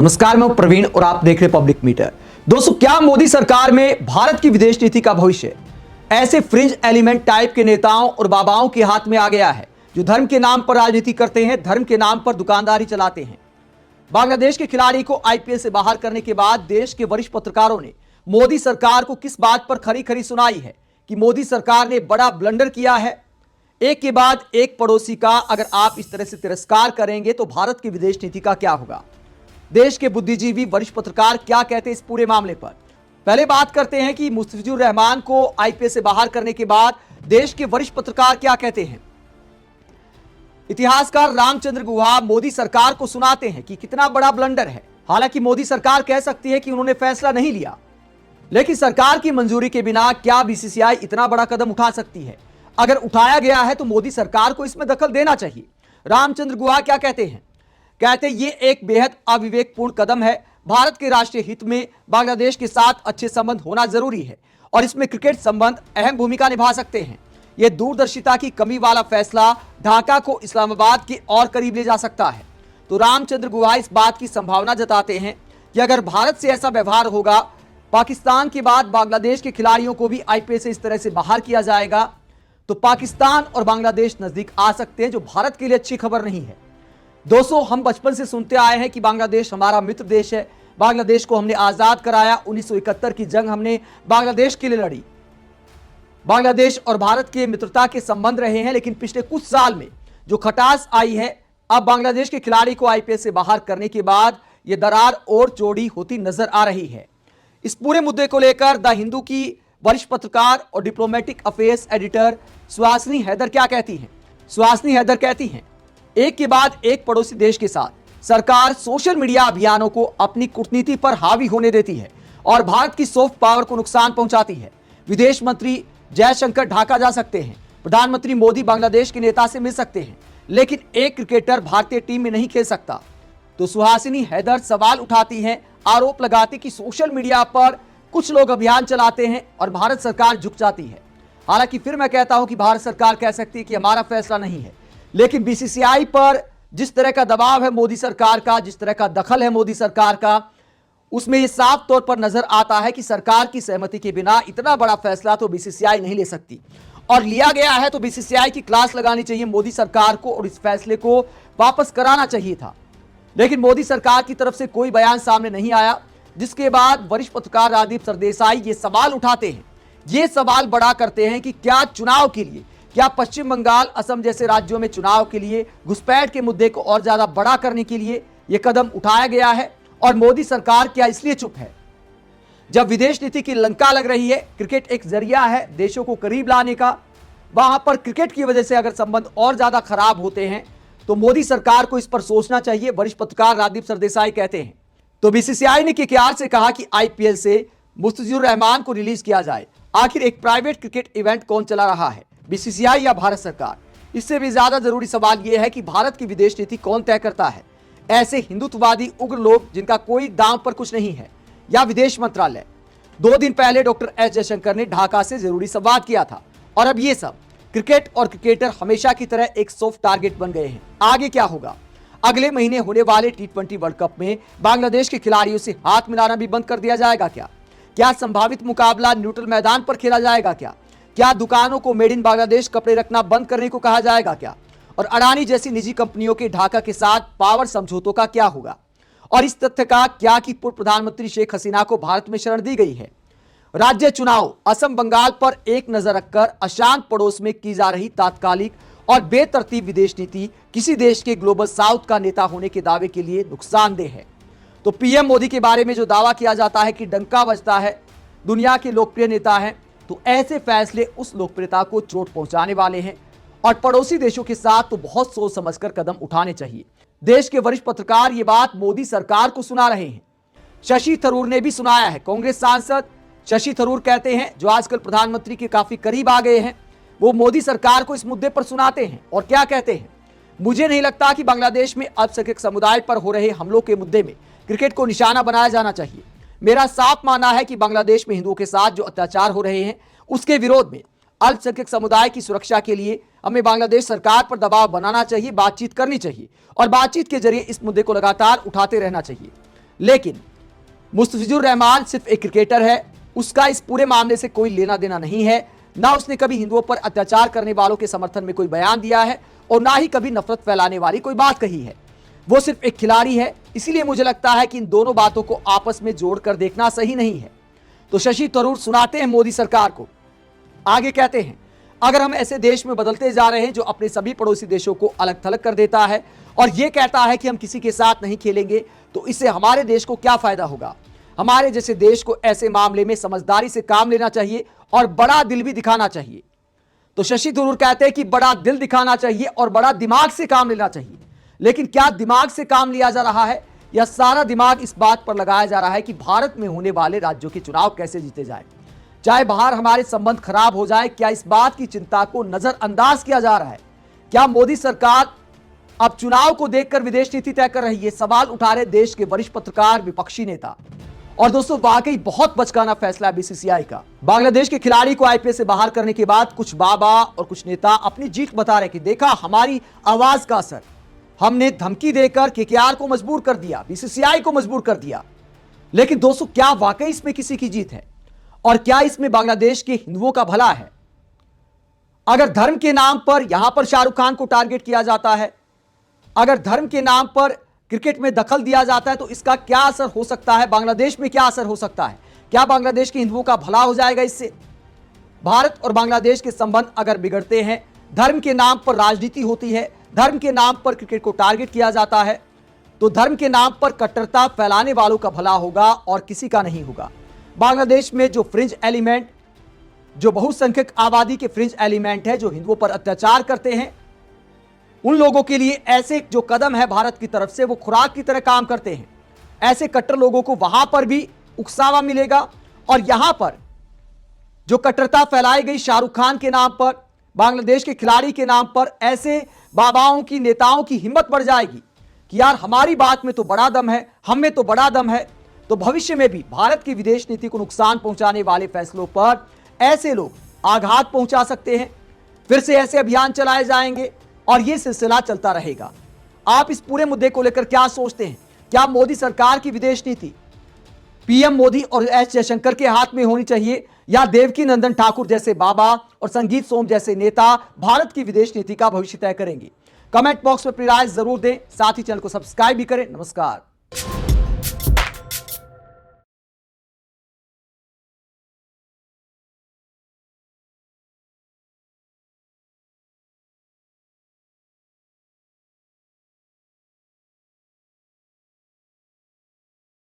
नमस्कार, मैं प्रवीण और आप देख रहे पब्लिक मीटर। दोस्तों, क्या मोदी सरकार में भारत की विदेश नीति का भविष्य ऐसे फ्रिंज एलिमेंट टाइप के नेताओं और बाबाओं के हाथ में आ गया है जो धर्म के नाम पर राजनीति करते हैं, धर्म के नाम पर दुकानदारी चलाते हैं। बांग्लादेश के खिलाड़ी को आईपीएल से बाहर करने के बाद देश के वरिष्ठ पत्रकारों ने मोदी सरकार को किस बात पर खरी खरी सुनाई है कि मोदी सरकार ने बड़ा ब्लंडर किया है। एक के बाद एक पड़ोसी का अगर आप इस तरह से तिरस्कार करेंगे तो भारत की विदेश नीति का क्या होगा। देश के बुद्धिजीवी वरिष्ठ पत्रकार क्या कहते हैं इस पूरे मामले पर। पहले बात करते हैं कि मुस्तफिजुर रहमान को आईपीएल से बाहर करने के बाद देश के वरिष्ठ पत्रकार क्या कहते हैं। इतिहासकार रामचंद्र गुहा मोदी सरकार को सुनाते हैं कि कितना बड़ा ब्लंडर है। हालांकि मोदी सरकार कह सकती है कि उन्होंने फैसला नहीं लिया, लेकिन सरकार की मंजूरी के बिना क्या बीसीसीआई इतना बड़ा कदम उठा सकती है। अगर उठाया गया है तो मोदी सरकार को इसमें दखल देना चाहिए। रामचंद्र गुहा क्या कहते हैं, कहते ये एक बेहद अविवेकपूर्ण कदम है। भारत के राष्ट्रीय हित में बांग्लादेश के साथ अच्छे संबंध होना जरूरी है और इसमें क्रिकेट संबंध अहम भूमिका निभा सकते हैं। यह दूरदर्शिता की कमी वाला फैसला ढाका को इस्लामाबाद के और करीब ले जा सकता है। तो रामचंद्र गुहा इस बात की संभावना जताते हैं कि अगर भारत से ऐसा व्यवहार होगा, पाकिस्तान के बाद बांग्लादेश के खिलाड़ियों को भी आईपीएल से इस तरह से बाहर किया जाएगा तो पाकिस्तान और बांग्लादेश नजदीक आ सकते हैं, जो भारत के लिए अच्छी खबर नहीं है। दोस्तों, हम बचपन से सुनते आए हैं कि बांग्लादेश हमारा मित्र देश है, बांग्लादेश को हमने आजाद कराया, 1971 की जंग हमने बांग्लादेश के लिए लड़ी। बांग्लादेश और भारत के मित्रता के संबंध रहे हैं, लेकिन पिछले कुछ साल में जो खटास आई है, अब बांग्लादेश के खिलाड़ी को आईपीएल से बाहर करने के बाद यह दरार और चौड़ी होती नजर आ रही है। इस पूरे मुद्दे को लेकर द हिंदू की वरिष्ठ पत्रकार और diplomatic affairs editor Suhasini Haidar क्या कहती हैं। सुहासिनी हैदर कहती हैं, एक के बाद एक पड़ोसी देश के साथ सरकार सोशल मीडिया अभियानों को अपनी कूटनीति पर हावी होने देती है और भारत की सॉफ्ट पावर को नुकसान पहुंचाती है। विदेश मंत्री जयशंकर ढाका जा सकते हैं, प्रधानमंत्री मोदी बांग्लादेश के नेता से मिल सकते हैं, लेकिन एक क्रिकेटर भारतीय टीम में नहीं खेल सकता। तो सुहासिनी हैदर सवाल उठाती हैं, आरोप लगाती कि सोशल मीडिया पर कुछ लोग अभियान चलाते हैं और भारत सरकार झुक जाती है। हालांकि फिर मैं कहता हूं कि भारत सरकार कह सकती है कि हमारा फैसला नहीं है, लेकिन बीसीसीआई पर जिस तरह का दबाव है मोदी सरकार का, जिस तरह का दखल है मोदी सरकार का, उसमें यह साफ तौर पर नजर आता है कि सरकार की सहमति के बिना इतना बड़ा फैसला तो बीसीसीआई नहीं ले सकती। और लिया गया है तो बीसीसीआई की क्लास लगानी चाहिए मोदी सरकार को और इस फैसले को वापस कराना चाहिए था। लेकिन मोदी सरकार की तरफ से कोई बयान सामने नहीं आया, जिसके बाद वरिष्ठ पत्रकार राजदीप सरदेसाई ये सवाल उठाते हैं, ये सवाल बड़ा करते हैं कि क्या चुनाव के लिए, क्या पश्चिम बंगाल, असम जैसे राज्यों में चुनाव के लिए घुसपैठ के मुद्दे को और ज्यादा बड़ा करने के लिए यह कदम उठाया गया है और मोदी सरकार क्या इसलिए चुप है। जब विदेश नीति की लंका लग रही है, क्रिकेट एक जरिया है देशों को करीब लाने का, वहां पर क्रिकेट की वजह से अगर संबंध और ज्यादा खराब होते हैं तो मोदी सरकार को इस पर सोचना चाहिए, वरिष्ठ पत्रकार राजदीप सरदेसाई कहते हैं। तो बीसीसीआई ने केकेआर से कहा कि आईपीएल से मुस्तफिजुर रहमान को रिलीज किया जाए। आखिर एक प्राइवेट क्रिकेट इवेंट कौन चला रहा है, बीसीसीआई या भारत सरकार? इससे भी ज्यादा जरूरी सवाल यह है कि भारत की विदेश नीति कौन तय करता है? ऐसे हिंदुत्ववादी उग्र लोग जिनका कोई दांव पर कुछ नहीं है, या विदेश मंत्रालय? 2 दिन पहले डॉक्टर एस जयशंकर ने ढाका से जरूरी संवाद किया था और अब ये सब क्रिकेट और क्रिकेटर हमेशा की तरह एक सॉफ्ट टारगेट बन गए हैं। आगे क्या होगा? अगले महीने होने वाले टी20 वर्ल्ड कप में बांग्लादेश के खिलाड़ियों से हाथ मिलाना भी बंद कर दिया जाएगा क्या संभावित मुकाबला न्यूट्रल मैदान पर खेला जाएगा क्या दुकानों को मेड इन बांग्लादेश कपड़े रखना बंद करने को कहा जाएगा क्या? और अडानी जैसी निजी कंपनियों के ढाका के साथ पावर समझौतों का क्या होगा? और इस तथ्य का क्या कि पूर्व प्रधानमंत्री शेख हसीना को भारत में शरण दी गई है। राज्य चुनाव, असम बंगाल पर एक नजर रखकर अशांत पड़ोस में की जा रही तात्कालिक और बेतरतीब विदेश नीति किसी देश के ग्लोबल साउथ का नेता होने के दावे के लिए नुकसानदेह है। तो पीएम मोदी के बारे में जो दावा किया जाता है कि डंका बजता है, दुनिया के लोकप्रिय नेता हैं, तो ऐसे फैसले उस लोकप्रियता को चोट पहुंचाने वाले हैं और पड़ोसी देशों के साथ तो बहुत सोच समझकर कदम उठाने चाहिए। देश के वरिष्ठ पत्रकार ये बात मोदी सरकार को सुना रहे हैं। शशि थरूर ने भी सुनाया है। कांग्रेस सांसद शशि थरूर कहते हैं, जो आजकल प्रधानमंत्री के काफी करीब आ गए हैं, वो मोदी सरकार को इस मुद्दे पर सुनाते हैं और क्या कहते हैं, मुझे नहीं लगता कि बांग्लादेश में अल्पसंख्यक समुदाय पर हो रहे हमलों के मुद्दे में क्रिकेट को निशाना बनाया जाना चाहिए। मेरा साफ मानना है कि बांग्लादेश में हिंदुओं के साथ जो अत्याचार हो रहे हैं उसके विरोध में अल्पसंख्यक समुदाय की सुरक्षा के लिए हमें बांग्लादेश सरकार पर दबाव बनाना चाहिए, बातचीत करनी चाहिए और बातचीत के जरिए इस मुद्दे को लगातार उठाते रहना चाहिए। लेकिन मुस्तफिजुर रहमान सिर्फ एक क्रिकेटर है, उसका इस पूरे मामले से कोई लेना देना नहीं है। ना उसने कभी हिंदुओं पर अत्याचार करने वालों के समर्थन में कोई बयान दिया है और ना ही कभी नफरत फैलाने वाली कोई बात कही है। वो सिर्फ एक खिलाड़ी है। इसीलिए मुझे लगता है कि इन दोनों बातों को आपस में जोड़कर देखना सही नहीं है। तो शशि थरूर सुनाते हैं मोदी सरकार को, आगे कहते हैं, अगर हम ऐसे देश में बदलते जा रहे हैं जो अपने सभी पड़ोसी देशों को अलग थलग कर देता है और यह कहता है कि हम किसी के साथ नहीं खेलेंगे, तो इससे हमारे देश को क्या फायदा होगा। हमारे जैसे देश को ऐसे मामले में समझदारी से काम लेना चाहिए और बड़ा दिल भी दिखाना चाहिए। तो शशि थरूर कहते हैं कि बड़ा दिल दिखाना चाहिए और बड़ा दिमाग से काम लेना चाहिए। लेकिन क्या दिमाग से काम लिया जा रहा है या सारा दिमाग इस बात पर लगाया जा रहा है कि भारत में होने वाले राज्यों के चुनाव कैसे जीते जाए, चाहे बाहर हमारे संबंध खराब हो जाए। क्या इस बात की चिंता को नजरअंदाज किया जा रहा है? क्या मोदी सरकार अब चुनाव को देखकर विदेश नीति तय कर रही है? सवाल उठा रहे देश के वरिष्ठ पत्रकार, विपक्षी नेता। और दोस्तों, वाकई बहुत बचकाना फैसला है बीसीसीआई का। बांग्लादेश के खिलाड़ी को आईपीएल से बाहर करने के बाद कुछ बाबा और कुछ नेता अपनी जीत बता रहे कि देखा हमारी आवाज का असर, हमने धमकी देकर केकेआर को मजबूर कर दिया, बीसीसीआई को मजबूर कर दिया। लेकिन दोस्तों, क्या वाकई इसमें किसी की जीत है और क्या इसमें बांग्लादेश के हिंदुओं का भला है? अगर धर्म के नाम पर यहां पर शाहरुख खान को टारगेट किया जाता है, अगर धर्म के नाम पर क्रिकेट में दखल दिया जाता है, तो इसका क्या असर हो सकता है? बांग्लादेश में क्या असर हो सकता है? क्या बांग्लादेश के हिंदुओं का भला हो जाएगा इससे? भारत और बांग्लादेश के संबंध अगर बिगड़ते हैं, धर्म के नाम पर राजनीति होती है, धर्म के नाम पर क्रिकेट को टारगेट किया जाता है, तो धर्म के नाम पर कट्टरता फैलाने वालों का भला होगा और किसी का नहीं होगा। बांग्लादेश में जो फ्रिंज एलिमेंट, जो बहुसंख्यक आबादी के फ्रिंज एलिमेंट है, जो हिंदुओं पर अत्याचार करते हैं, उन लोगों के लिए ऐसे जो कदम है भारत की तरफ से, वो खुराक की तरह काम करते हैं। ऐसे कट्टर लोगों को वहां पर भी उकसावा मिलेगा और यहां पर जो कट्टरता फैलाई गई शाहरुख खान के नाम पर, बांग्लादेश के खिलाड़ी के नाम पर, ऐसे बाबाओं की, नेताओं की हिम्मत बढ़ जाएगी कि यार हमारी बात में तो बड़ा दम है, हम में तो बड़ा दम है। तो भविष्य में भी भारत की विदेश नीति को नुकसान पहुंचाने वाले फैसलों पर ऐसे लोग आघात पहुंचा सकते हैं। फिर से ऐसे अभियान चलाए जाएंगे और यह सिलसिला चलता रहेगा। आप इस पूरे मुद्दे को लेकर क्या सोचते हैं? क्या मोदी सरकार की विदेश नीति पीएम मोदी और एस जयशंकर के हाथ में होनी चाहिए या देवकी नंदन ठाकुर जैसे बाबा और संगीत सोम जैसे नेता भारत की विदेश नीति का भविष्य तय करेंगे? कमेंट बॉक्स में अपनी राय जरूर दें, साथ ही चैनल को सब्सक्राइब भी करें। नमस्कार।